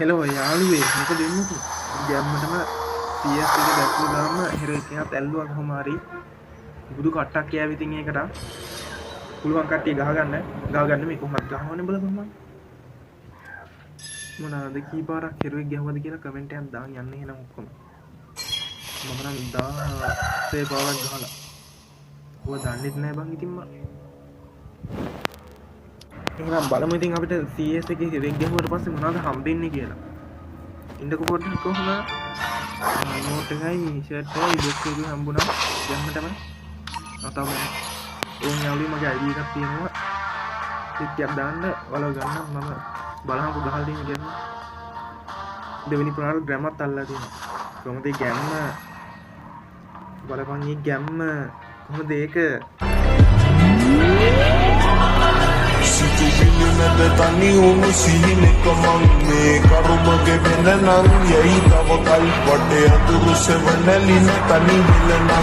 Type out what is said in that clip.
Hello යාළුවේ මොකද වෙන්නේ? ගැම්මටම CS එක දැක්කු ගාම හෙර එකත් ඇල්ලුවා කොහොම හරි. බුදු කට්ටක් කෑවි ඉතින් ඒකට. පුළුවන් කට්ටිය ගහගන්න මේ කොහොමද ගහවන්නේ බල කොහොමද? මොනවාද කී පාරක් කෙරුවෙක් ගැහුවද කියලා කමෙන්ට් එකක් දාන්න යන්න එහෙනම් ඔක්කොම. මම නම් 16 පාරක් ගහලා. ඔය දන්නෙත් නෑ බං ඉතින් මම. එහෙනම් බලමු ඉතින් අපිට CS එකේ කෙරුවෙක් ගැහුවට පස්සේ මොනවද හම්බෙන්නේ කියලා. ඉන්නකො පොඩ්ඩක් කොහොම නෝට් එකයි ෂර්ට් එකයි බොක්ස් එකයි හම්බුණා යන්නටම. අතම ඕන් යාළුවෝ මගේ ID එකක් තියෙනවා. ටිකක් දාන්න ඔයාලා ගන්න මම බලහමු ගහලා දෙන්න කියන්නේ. දෙවෙනි ප්‍රාණ ග්‍රැමත් අල්ලලා තියෙනවා. කොහොමද ඒ ගැම්ම බලපන් මේ ගැම්ම කොහොමද ඒක Si tu vienes de tan ni uno cine como me carro que venden y ahí estaba cal patea tu se van el y no tan ni vienen a